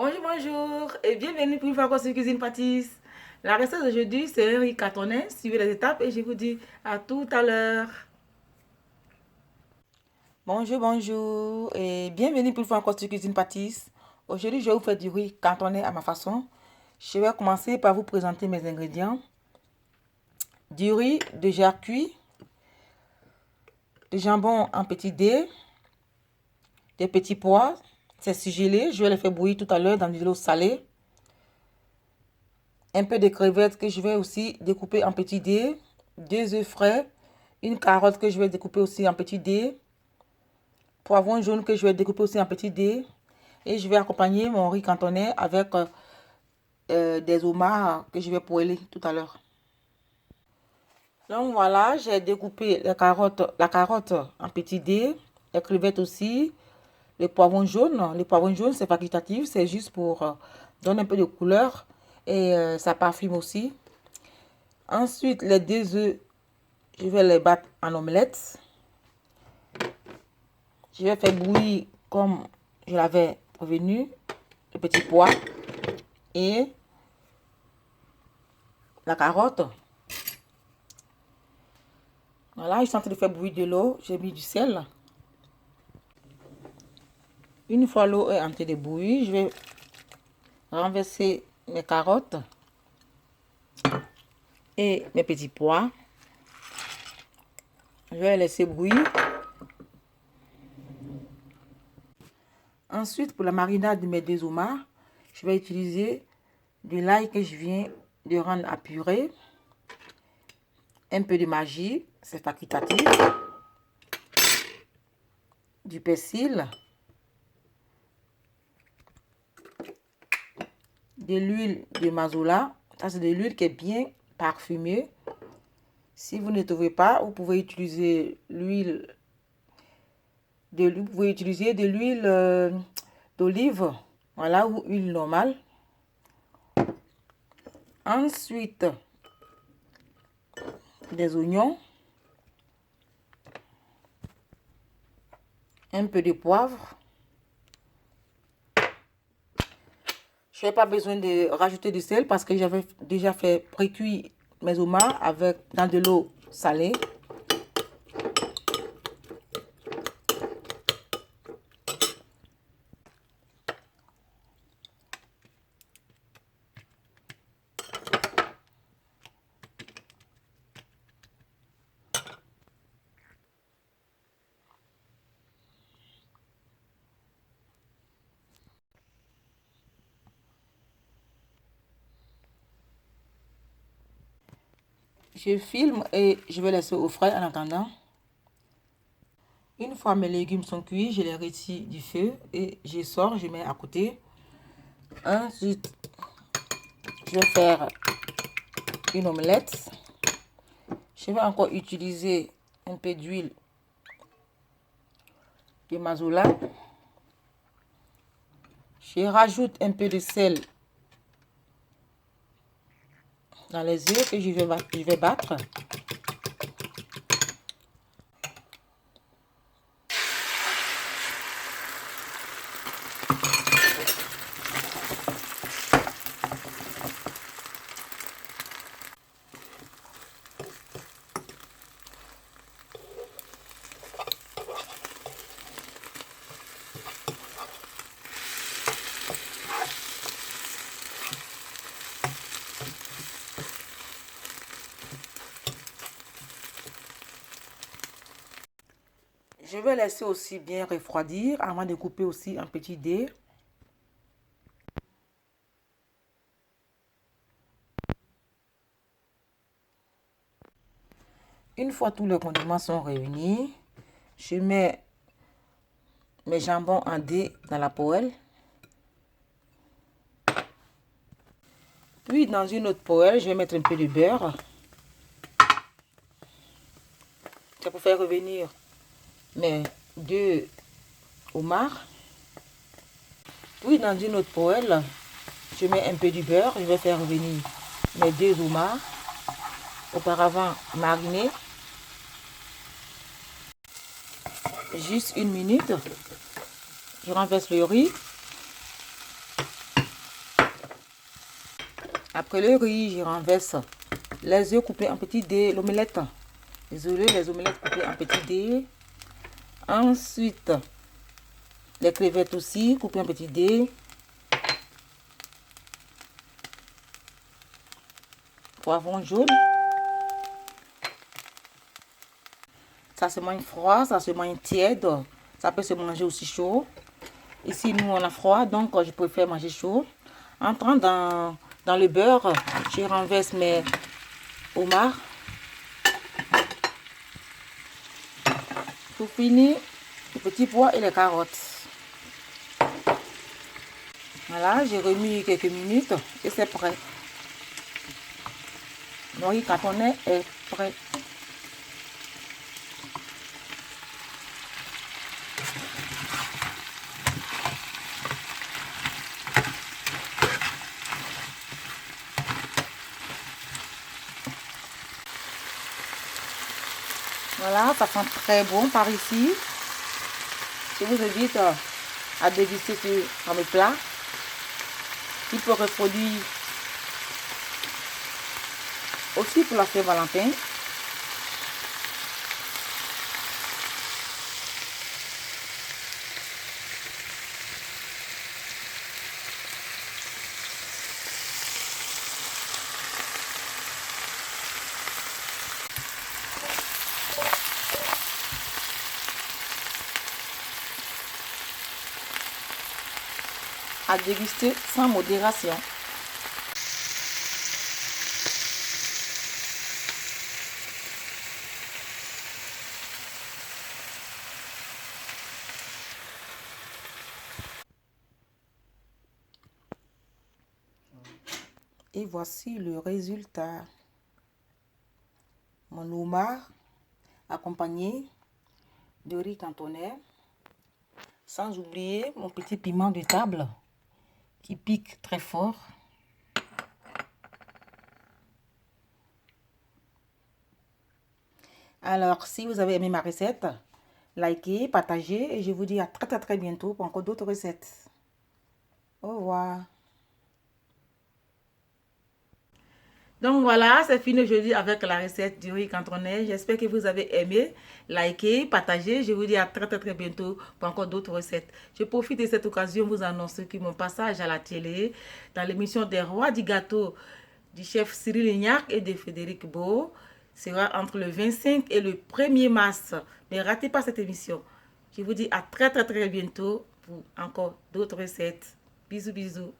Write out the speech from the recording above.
Bonjour, bonjour et bienvenue pour une fois encore sur Cuisine Pâtisse. La recette d'aujourd'hui, c'est un riz cantonais. Suivez les étapes et je vous dis à tout à l'heure. Bonjour, bonjour et bienvenue pour une fois encore sur Cuisine Pâtisse. Aujourd'hui, je vais vous faire du riz cantonais à ma façon. Je vais commencer par vous présenter mes ingrédients. Du riz déjà cuit, du jambon en petits dés, des petits pois, c'est surgelé. Je vais les faire bouillir tout à l'heure dans de l'eau salée. Un peu de crevettes que je vais aussi découper en petits dés, 2 œufs frais, une carotte que je vais découper aussi en petits dés, poivron jaune que je vais découper aussi en petits dés, et je vais accompagner mon riz cantonais avec des homards que je vais poêler tout à l'heure. Donc voilà, j'ai découpé la carotte en petits dés, les crevettes aussi, les poivrons jaunes. Les poivrons jaunes, c'est facultatif, c'est juste pour donner un peu de couleur et ça parfume aussi. Ensuite, les 2 œufs, je vais les battre en omelette. Je vais faire bouillir comme je l'avais prévenu, le petit pois et la carotte. Voilà, je suis en train de faire bouillir de l'eau. J'ai mis du sel. Une fois l'eau est en train de bouillir, je vais renverser mes carottes et mes petits pois. Je vais laisser bouillir. Ensuite, pour la marinade de mes 2 homards, je vais utiliser de l'ail que je viens de rendre à purée, un peu de magie, c'est facultatif, du persil, de l'huile de mazola. Ça, c'est de l'huile qui est bien parfumée. Si vous ne trouvez pas, vous pouvez utiliser l'huile de l'huile d'olive, voilà, ou huile normale. Ensuite, des oignons, un peu de poivre. Je n'ai pas besoin de rajouter du sel parce que j'avais déjà fait précuire mes homards dans de l'eau salée. Je filme et je vais laisser au frais en attendant. Une fois mes légumes sont cuits, je les retire du feu et je sors, je mets à côté. Ensuite, je vais faire une omelette. Je vais encore utiliser un peu d'huile de mazola. Je rajoute un peu de sel dans les œufs que je vais battre. Je vais laisser aussi bien refroidir avant de couper aussi en petits dés. Une fois tous les condiments sont réunis, je mets mes jambons en dés dans la poêle. Puis dans une autre poêle, je vais mettre un peu de beurre. C'est pour faire revenir mes 2 homards. Puis dans une autre poêle, je mets un peu de beurre. Je vais faire revenir mes 2 homards auparavant marinés. Juste 1 minute. Je renverse le riz. Après le riz, je renverse les œufs coupés en petits dés, l'omelette. Désolé, les omelettes coupées en petits dés. Ensuite, les crevettes aussi coupées en petits dés. Poivron jaune. Ça se mange froid, ça se mange tiède. Ça peut se manger aussi chaud. Ici, nous, on a froid, donc je préfère manger chaud. Entrant dans le beurre, je renverse mes homards. Pour finir, les petits pois et les carottes. Voilà, j'ai remis quelques minutes et c'est prêt. Le riz cantonais est prêt. Voilà, ça sent très bon par ici. Je vous invite à déguster ce fameux plat. Il peut reproduire aussi pour la Saint-Valentin. À déguster sans modération. Et voici le résultat. Mon homard accompagné de riz cantonais. Sans oublier mon petit piment de table qui pique très fort. Alors, si vous avez aimé ma recette, likez, partagez et je vous dis à très bientôt pour encore d'autres recettes. Au revoir. Donc voilà, c'est fini aujourd'hui avec la recette du riz cantonais. J'espère que vous avez aimé. Likez, partagez. Je vous dis à très bientôt pour encore d'autres recettes. Je profite de cette occasion pour vous annoncer que mon passage à la télé dans l'émission des Rois du gâteau du chef Cyril Lignac et de Frédéric Beau sera entre le 25 et le 1er mars. Ne ratez pas cette émission. Je vous dis à très bientôt pour encore d'autres recettes. Bisous.